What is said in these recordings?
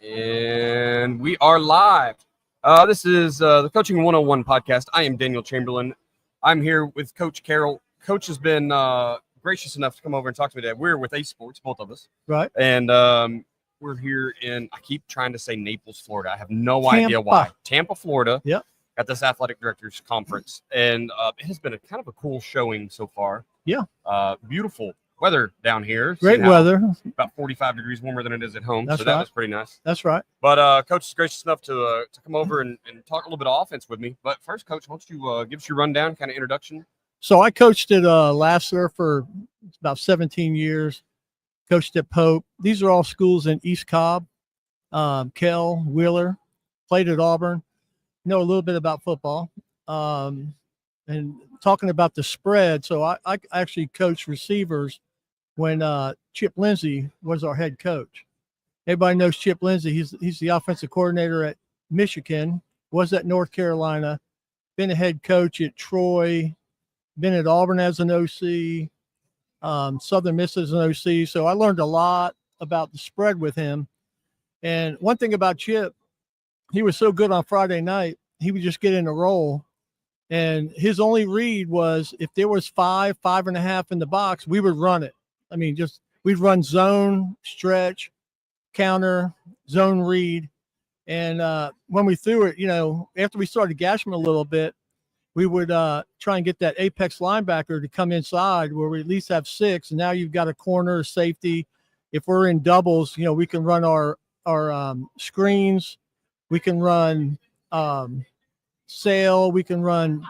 And we are live. This is the Coaching 101 podcast. I am Daniel Chamberlain. I'm here with Coach Carroll. Coach has been gracious enough to come over and talk to me today. We're with Ace Sports, both of us. Right. And we're here in, I keep trying to say Naples, Florida. I have no idea why. Tampa, Florida. Yep. At this athletic directors conference. And it has been a kind of a cool showing so far. Yeah. Beautiful weather down here. Great weather. About 45 degrees warmer than it is at home. That's so that right. was pretty nice. That's right. But Coach is gracious enough to come over and talk a little bit of offense with me. But first, Coach, why don't you give us your rundown, kind of introduction? So I coached at Lassiter for about 17 years. Coached at Pope. These are all schools in East Cobb, Carroll, Wheeler. Played at Auburn. Know a little bit about football. And talking about the spread, so I actually coached receivers when Chip Lindsey was our head coach. Everybody knows Chip Lindsey. He's the offensive coordinator at Michigan, was at North Carolina, been a head coach at Troy, been at Auburn as an OC, Southern Miss as an OC. So I learned a lot about the spread with him. And one thing about Chip, he was so good on Friday night, he would just get in a roll. And his only read was if there was 5.5 in the box, we would run it. I mean, we'd run zone, stretch, counter, zone read. And when we threw it, after we started gashing him a little bit, we would try and get that apex linebacker to come inside where we at least have 6. And now you've got a corner, safety. If we're in doubles, we can run our screens. We can run sail. We can run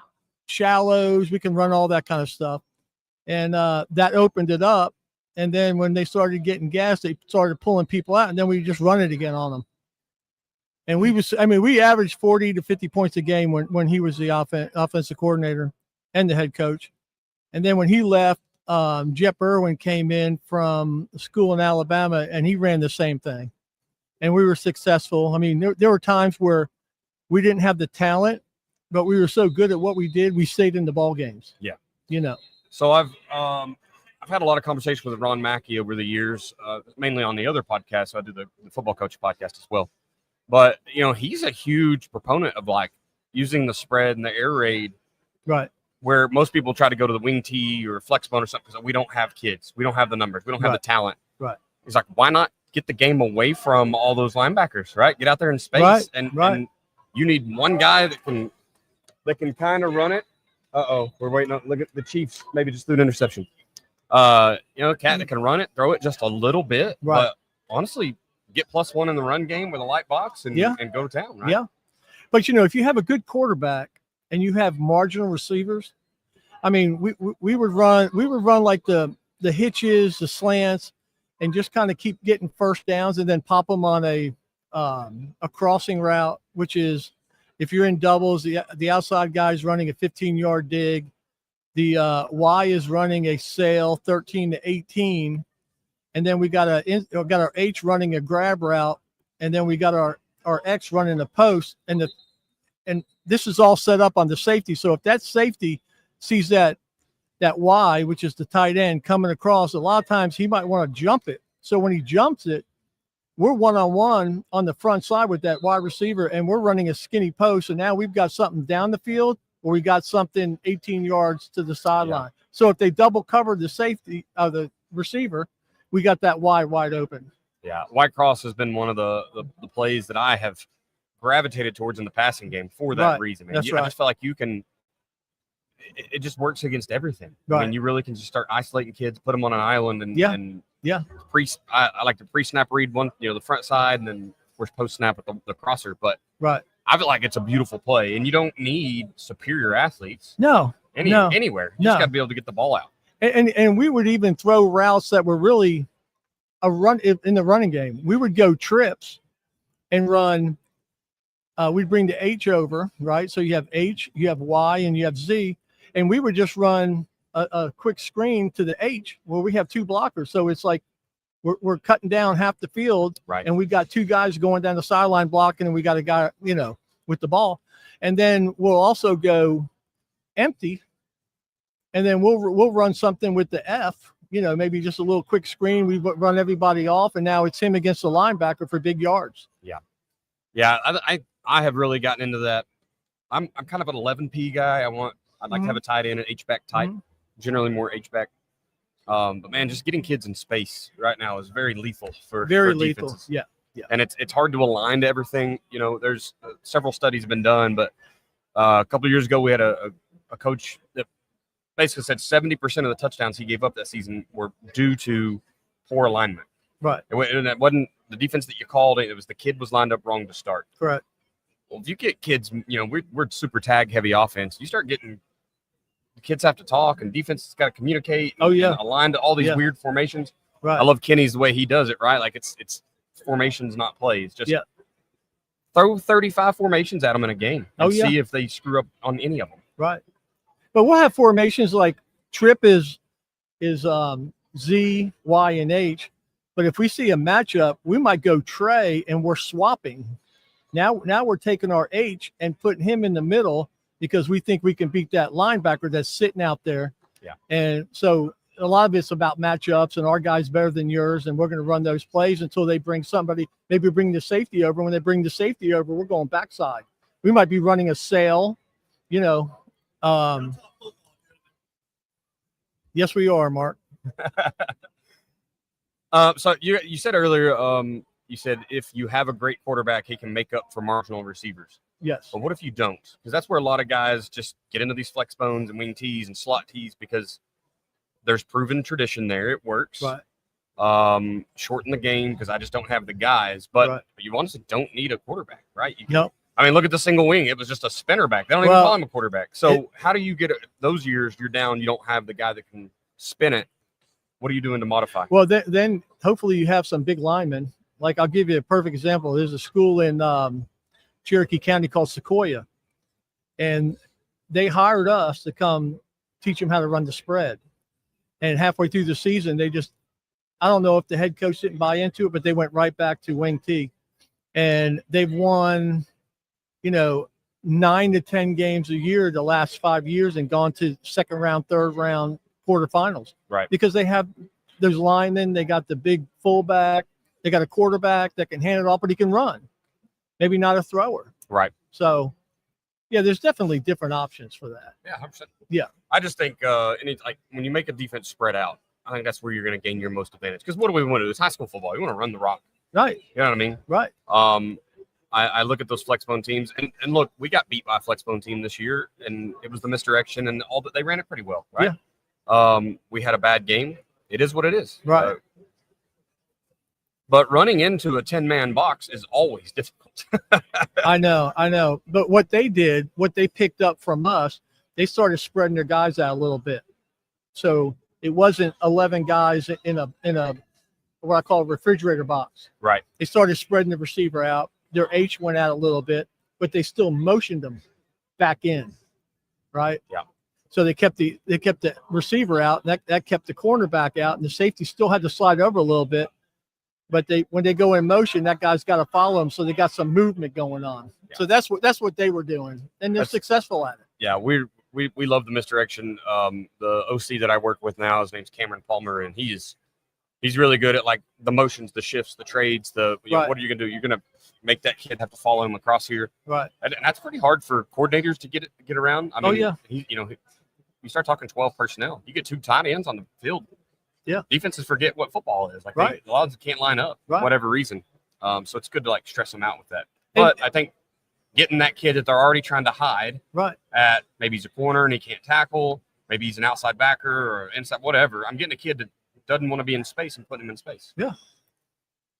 shallows. We can run all that kind of stuff. And that opened it up. And then when they started getting gas, they started pulling people out, and then we just run it again on them. And we averaged 40 to 50 points a game when he was the offensive coordinator and the head coach. And then when he left, Jeff Irwin came in from school in Alabama, and he ran the same thing. And we were successful. I mean, there were times where we didn't have the talent, but we were so good at what we did, we stayed in the ball games. Yeah. So I've had a lot of conversation with Ron Mackey over the years, mainly on the other podcast. So I do the football coach podcast as well. But, he's a huge proponent of using the spread and the air raid. Right. Where most people try to go to the wing tee or flex bone or something because we don't have kids. We don't have the numbers. We don't have the talent. Right. He's like, why not get the game away from all those linebackers, right? Get out there in space. And you need one guy that can kind of run it. We're waiting on, look at the Chiefs. Maybe just threw an interception. A cat that can run it, throw it just a little bit. Right. But honestly, get +1 in the run game with a light box and go to town, right? Yeah. But, if you have a good quarterback and you have marginal receivers, I mean, we would run like the hitches, the slants, and just kind of keep getting first downs and then pop them on a crossing route, which is if you're in doubles, the outside guy is running a 15-yard dig. The Y is running a sail 13 to 18. And then we got our H running a grab route. And then we got our X running a post. And this is all set up on the safety. So if that safety sees that Y, which is the tight end, coming across, a lot of times he might want to jump it. So when he jumps it, we're one-on-one on the front side with that wide receiver, and we're running a skinny post. And now we've got something down the field, or we got something 18 yards to the sideline. Yeah. So if they double cover the safety of the receiver, we got that wide open. Yeah, White Cross has been one of the plays that I have gravitated towards in the passing game for that reason. Man. That's right. I just feel like you can – it just works against everything. Right. I mean, you really can just start isolating kids, put them on an island, and I like to pre-snap read one, the front side, and then of course post-snap with the crosser. But I feel like it's a beautiful play, and you don't need superior athletes. Anywhere. You just got to be able to get the ball out. And we would even throw routes that were really a run in the running game. We would go trips and run. We'd bring the H over, right? So you have H, you have Y, and you have Z. And we would just run a quick screen to the H where we have 2 blockers. So it's like we're cutting down half the field, right? And we got 2 guys going down the sideline blocking, and we got a guy, with the ball. And then we'll also go empty, and then we'll run something with the F, maybe just a little quick screen. We run everybody off, and now it's him against the linebacker for big yards. Yeah. Yeah. I have really gotten into that. I'm kind of an 11P guy. I'd like to have a tight end, an H-back type, generally more H-back. But man, just getting kids in space right now is very lethal for defenses. Yeah. Yeah. And it's hard to align to everything. There's several studies have been done, but a couple of years ago we had a coach that basically said 70% of the touchdowns he gave up that season were due to poor alignment. Right. And it wasn't the defense that you called. It was the kid was lined up wrong to start. Correct. Well, if you get kids, we're super tag heavy offense. You start getting the kids have to talk, and defense has got to communicate. And align to all these weird formations. Right. I love Kenny's the way he does it. Right, like it's formations, not plays. Just throw 35 formations at them in a game and see if they screw up on any of them. Right. But we'll have formations like trip is Z, Y, and H. But if we see a matchup, we might go Trey, and we're swapping. Now we're taking our H and putting him in the middle because we think we can beat that linebacker that's sitting out there. Yeah. And so a lot of it's about matchups, and our guy's better than yours, and we're going to run those plays until they bring somebody, maybe bring the safety over. When they bring the safety over, we're going backside. We might be running a sail, Yes, we are, Mark. So you said earlier, you said if you have a great quarterback, he can make up for marginal receivers. Yes. But what if you don't? Because that's where a lot of guys just get into these flex bones and wing tees and slot tees because there's proven tradition there. It works. Right. Shorten the game because I just don't have the guys. But you honestly don't need a quarterback, right? No. I mean, look at the single wing. It was just a spinner back. They don't even call him a quarterback. So how do you get those years you're down, you don't have the guy that can spin it? What are you doing to modify? Well, then hopefully you have some big linemen. Like I'll give you a perfect example. There's a school in Cherokee County called Sequoia, and they hired us to come teach them how to run the spread. And halfway through the season, I don't know if the head coach didn't buy into it, but they went right back to wing T. And they've won, 9 to 10 games a year the last 5 years and gone to second round, third round, quarterfinals. Right. Because they have those linemen, they got the big fullback, they got a quarterback that can hand it off, but he can run. Maybe not a thrower. Right. So, there's definitely different options for that. Yeah, 100%. Yeah. I just think when you make a defense spread out, I think that's where you're going to gain your most advantage. Because what do we want to do? It's high school football. You want to run the rock. Right. You know what I mean? Right. I look at those flexbone teams, and look, we got beat by a flexbone team this year, and it was the misdirection and all, but they ran it pretty well, right? Yeah. We had a bad game. It is what it is. Right. But running into a 10-man box is always difficult. I know. But what they picked up from us, they started spreading their guys out a little bit. So it wasn't 11 guys in a what I call a refrigerator box. Right. They started spreading the receiver out. Their H went out a little bit, but they still motioned them back in. Right. Yeah. So they kept the receiver out. That kept the cornerback out, and the safety still had to slide over a little bit. But when they go in motion, that guy's got to follow them, so they got some movement going on. Yeah. So that's what they were doing, and they're successful at it. Yeah, we love the misdirection. The OC that I work with now, his name's Cameron Palmer, and he's really good at like the motions, the shifts, the trades. What are you gonna do? You're gonna make that kid have to follow him across here, right? And that's pretty hard for coordinators to get around. I mean, you start talking 12 personnel, you get 2 tight ends on the field. Yeah, defenses forget what football is. Like right. A lot of them can't line up for whatever reason. So it's good to like stress them out with that. But I think getting that kid that they're already trying to hide, right? At maybe he's a corner and he can't tackle. Maybe he's an outside backer or inside, whatever. I'm getting a kid that doesn't want to be in space and putting him in space. Yeah.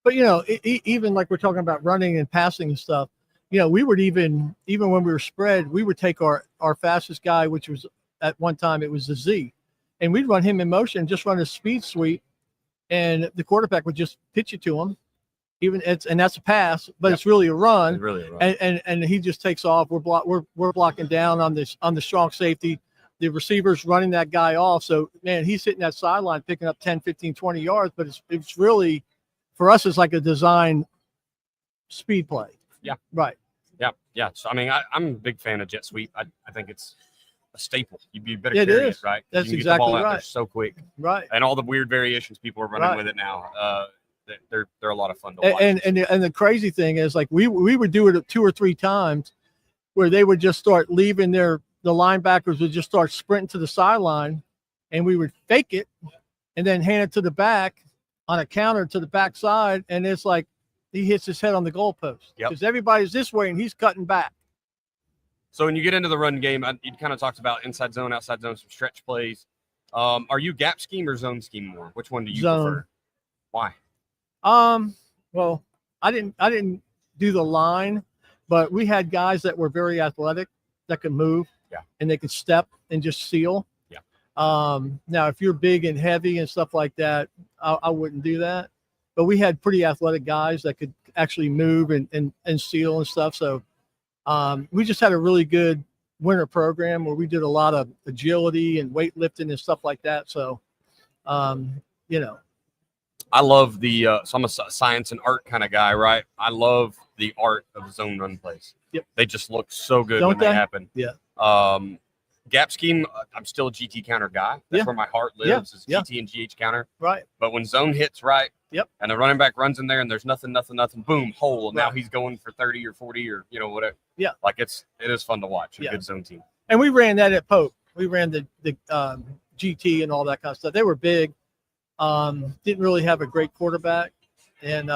But even like we're talking about running and passing and stuff. We would even when we were spread, we would take our fastest guy, which was at one time it was the Z. And we'd run him in motion, just run a speed sweep, and the quarterback would just pitch it to him. And that's a pass, but it's really a run. It's really a run. And he just takes off. We're blocking down on the strong safety. The receiver's running that guy off. So man, he's hitting that sideline, picking up 10, 15, 20 yards. But it's really, for us, it's like a design speed play. Yeah. Right. Yeah. Yeah. So I mean, I'm a big fan of jet sweep. I think it's a staple. You'd be better carry it, right? That's you can exactly get the ball out right. there so quick, right? And all the weird variations people are running with it now. They're a lot of fun to watch. And the crazy thing is, like we would do it 2 or 3 times, where they would just start leaving the linebackers would just start sprinting to the sideline, and we would fake it, and then hand it to the back on a counter to the backside, and it's like he hits his head on the goalpost because everybody's this way and he's cutting back. So when you get into the run game, you kind of talked about inside zone, outside zone, some stretch plays. Are you gap scheme or zone scheme more? Which one do you prefer? Why? Well, I didn't do the line, but we had guys that were very athletic that could move, and they could step and just seal. Now if you're big and heavy and stuff like that, I wouldn't do that. But we had pretty athletic guys that could actually move and seal and stuff. So we just had a really good winter program where we did a lot of agility and weightlifting and stuff like that. So, you know, I love so I'm a science and art kind of guy, right? I love the art of zone run plays. Yep. They just look so good when they happen. Yeah. Gap scheme, I'm still a GT counter guy. That's where my heart lives is GT and GH counter. Right. But when zone hits right, and the running back runs in there and there's nothing, boom, hole. And now he's going for 30 or 40 or, whatever. Yeah. Like it is fun to watch. A good zone team. And we ran that at Pope. We ran the GT and all that kind of stuff. They were big. Didn't really have a great quarterback. And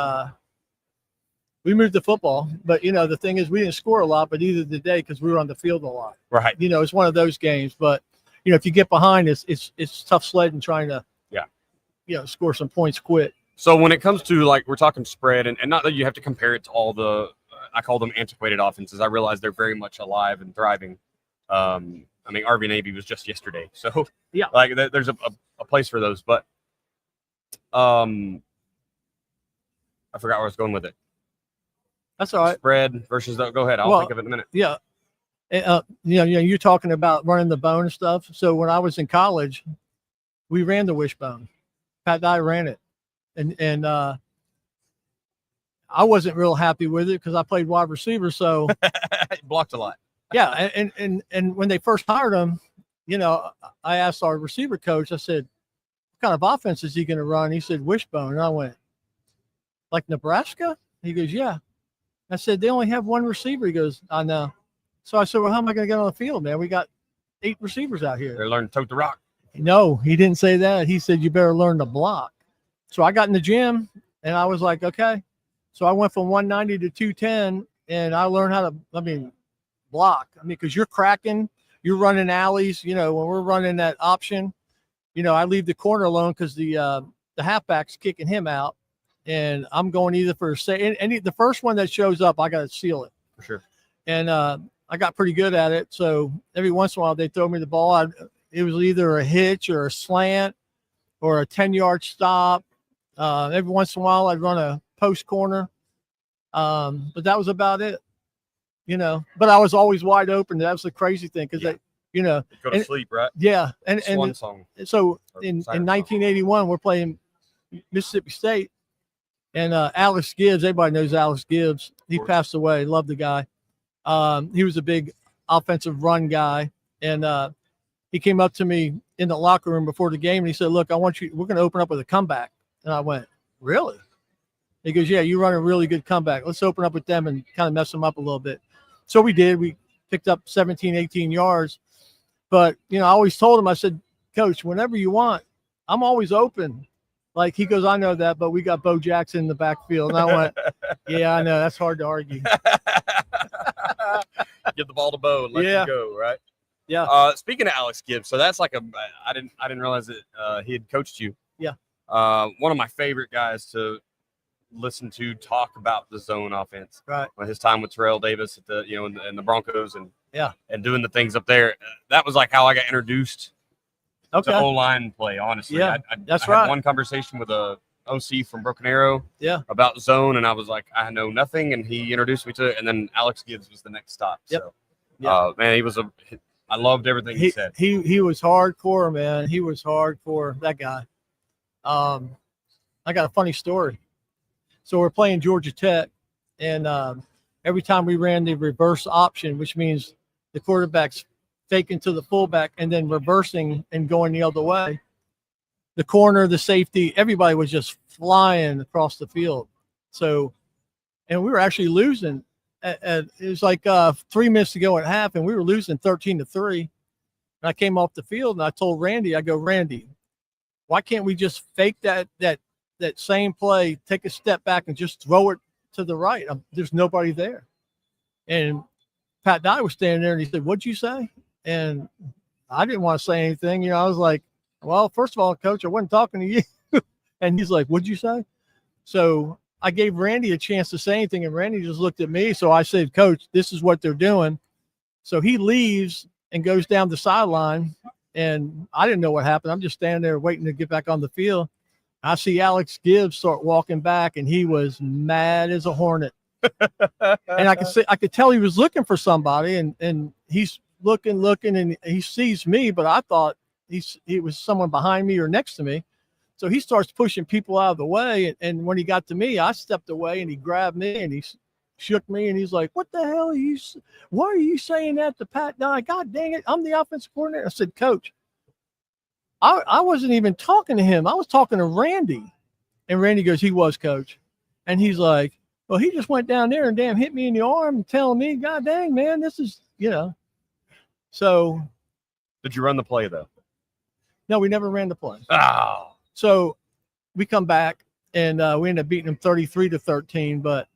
we moved the football. But, the thing is we didn't score a lot, but neither did they because we were on the field a lot. Right. It's one of those games. But, if you get behind, it's tough sledding trying to, score some points quick. So when it comes to, like, we're talking spread, and not that you have to compare it to all the I call them antiquated offenses. I realize they're very much alive and thriving. I mean, Army Navy was just yesterday. So, like, there's a place for those. But I forgot where I was going with it. That's all right. Spread versus go ahead. I'll think of it in a minute. Yeah. You're talking about running the bone and stuff. So when I was in college, we ran the wishbone. Pat and I ran it. And I wasn't real happy with it because I played wide receiver. So blocked a lot. Yeah. And when they first hired him, I asked our receiver coach, I said, what kind of offense is he going to run? He said, wishbone. And I went, like Nebraska? He goes, yeah. I said, they only have one receiver. He goes, I know. So I said, well, how am I going to get on the field, man? We got 8 receivers out here. They're learning to tote the rock. No, he didn't say that. He said, you better learn to block. So I got in the gym and I was like, okay. So I went from 190 to 210 and I learned how to, block. Because you're cracking, you're running alleys. When we're running that option, I leave the corner alone because the halfback's kicking him out. And I'm going either for the first one that shows up, I got to seal it. For sure. And I got pretty good at it. So every once in a while, they throw me the ball. It was either a hitch or a slant or a 10-yard stop. Every once in a while, I'd run a post corner. But that was about it, But I was always wide open. That was the crazy thing because they go to sleep, right? Yeah. Swan song. So in 1981, we're playing Mississippi State. And Alex Gibbs, everybody knows Alex Gibbs. He passed away. Love the guy. He was a big offensive run guy. And he came up to me in the locker room before the game and he said, look, we're going to open up with a comeback. And I went, really? He goes, yeah, you run a really good comeback. Let's open up with them and kind of mess them up a little bit. So we did. We picked up 17, 18 yards. But, I always told him, I said, Coach, whenever you want, I'm always open. Like he goes, I know that, but we got Bo Jackson in the backfield. And I went, yeah, I know. That's hard to argue. Give the ball to Bo and let him go, right? Yeah. Speaking of Alex Gibbs, so that's like I didn't realize that he had coached you. Yeah. One of my favorite guys to listen to talk about the zone offense. Right. His time with Terrell Davis at the in the Broncos and doing the things up there. That was like how I got introduced to O-line play, honestly. Yeah, I had one conversation with a OC from Broken Arrow about zone, and I was like, I know nothing, and he introduced me to it, and then Alex Gibbs was the next stop. Yep. So, man, I loved everything he said. He was hardcore, man. He was hardcore, that guy. I got a funny story. So we're playing Georgia Tech, and every time we ran the reverse option, which means the quarterback's faking to the fullback and then reversing and going the other way. The corner, the safety, everybody was just flying across the field. So, and we were actually losing. It was like 3 minutes to go at half, and we were losing 13-3. And I came off the field and I told Randy, I go, Randy, why can't we just fake that same play, take a step back and just throw it to the right? There's nobody there. And Pat Dye was standing there and he said, what'd you say? And I didn't want to say anything. You know, I was like, well, first of all, coach, I wasn't talking to you. And he's like, what'd you say? So I gave Randy a chance to say anything, and Randy just looked at me. So I said, coach, this is what they're doing. So he leaves and goes down the sideline, and I didn't know what happened. I'm just standing there waiting to get back on the field. I see Alex Gibbs start walking back, and he was mad as a hornet. And I could tell he was looking for somebody, and he's looking, and he sees me, but I thought he was someone behind me or next to me. So he starts pushing people out of the way. And when he got to me, I stepped away and he grabbed me and he shook me. And he's like, what the hell why are you saying that to Pat Dye? God dang it. I'm the offensive coordinator. I said, coach, I wasn't even talking to him. I was talking to Randy. And Randy goes, he was, coach. And he's like, well, he just went down there and damn hit me in the arm and telling me, God dang, man, this is, you know. So. Did you run the play though? No, we never ran the play. Oh. So we come back and we end up beating them 33-13. But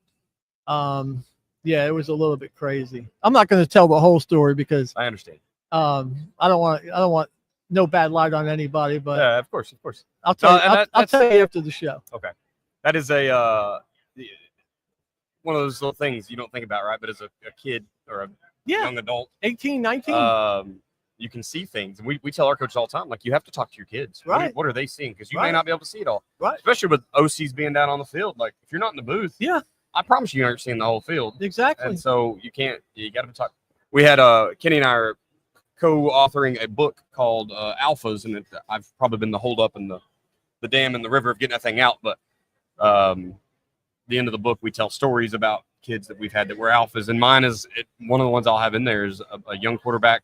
yeah, it was a little bit crazy. I'm not going to tell the whole story because I understand. I don't want no bad light on anybody. But yeah, of course. I'll tell you. I'll tell you after the show. Okay, that is one of those little things you don't think about, right? But as a kid or a young adult, 18, 19. You can see things. And we tell our coaches all the time, like, you have to talk to your kids. Right. What are they seeing? Because you may not be able to see it all. Right. Especially with OCs being down on the field. Like, if you're not in the booth, I promise you aren't seeing the whole field. Exactly. And so you got to talk. We had Kenny and I are co-authoring a book called Alphas, and I've probably been the holdup in the dam in the river of getting that thing out. But the end of the book, we tell stories about kids that we've had that were alphas. And mine is one of the ones I'll have in there is a young quarterback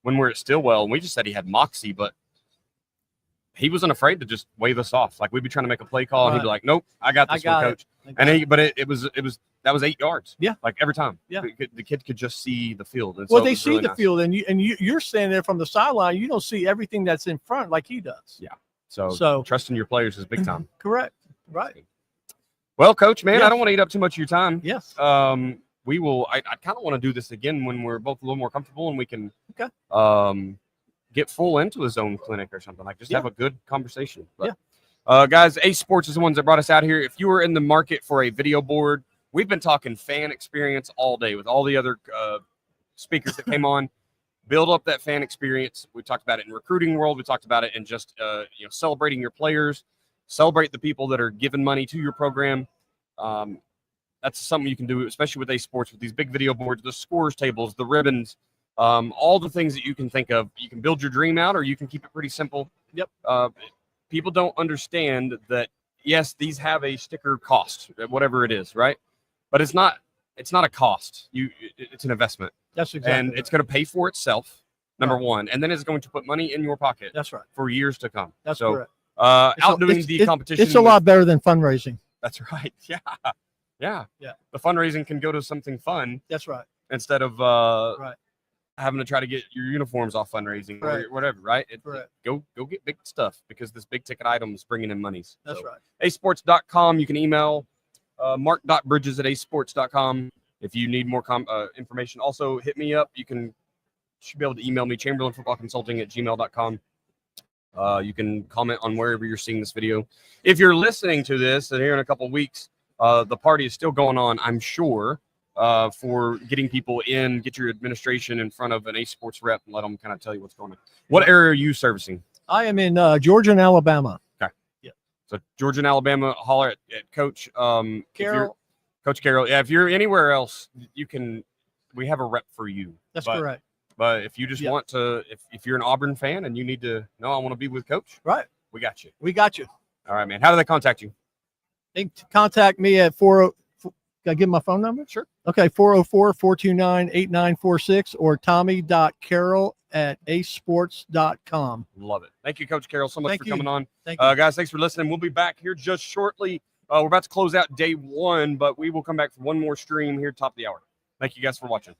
when we're at Stillwell, and we just said he had moxie, but he wasn't afraid to just wave us off. Like, we'd be trying to make a play call, and he'd be like, "Nope, I got this one, coach." And it was 8 yards. Yeah, like every time. Yeah, the kid could just see the field. And well, so they see the field, and you're standing there from the sideline. You don't see everything that's in front like he does. Yeah. So trusting your players is big time. Correct. Right. Well, coach, man, I don't want to eat up too much of your time. Yes. We will. I kind of want to do this again when we're both a little more comfortable and we can get full into a zone clinic or something, like just have a good conversation. But, guys, Ace Sports is the ones that brought us out here. If you are in the market for a video board, we've been talking fan experience all day with all the other speakers that came on. Build up that fan experience. We talked about it in recruiting world. We talked about it in just celebrating your players, celebrate the people that are giving money to your program. That's something you can do, especially with Ace Sports, with these big video boards, the scores tables, the ribbons, all the things that you can think of. You can build your dream out, or you can keep it pretty simple. Yep. People don't understand that, yes, these have a sticker cost, whatever it is, right? But it's not a cost. It's an investment. That's exactly. And it's going to pay for itself, number one, and then it's going to put money in your pocket. That's right. For years to come. That's correct. Outdoing the competition. It's a lot better than fundraising. That's right. Yeah. The fundraising can go to something fun. That's right. Instead of having to try to get your uniforms off fundraising or whatever, right? Go get big stuff, because this big ticket item is bringing in monies. That's right. acesports.com. You can email mark.bridges@acesports.com if you need more information. Also, hit me up. You should be able to email me, chamberlainfootballconsulting@gmail.com. You can comment on wherever you're seeing this video. If you're listening to this, and here in a couple of weeks, the party is still going on, I'm sure, for getting people in, get your administration in front of an Ace Sports rep and let them kind of tell you what's going on. What area are you servicing? I am in Georgia and Alabama. Okay. Yeah. So Georgia and Alabama, holler at Coach Carroll. Coach Carroll. Yeah, if you're anywhere else, we have a rep for you. That's correct. But if you just want to, if you're an Auburn fan and you need to know, I want to be with Coach, right? We got you. We got you. All right, man. How do they contact you? They can contact me at Got to give my phone number? Sure. Okay, 404-429-8946 or tommy.carroll@acesports.com. Love it. Thank you, Coach Carroll, so much for coming on. Thank you. Guys, thanks for listening. We'll be back here just shortly. We're about to close out day one, but we will come back for one more stream here top of the hour. Thank you guys for watching.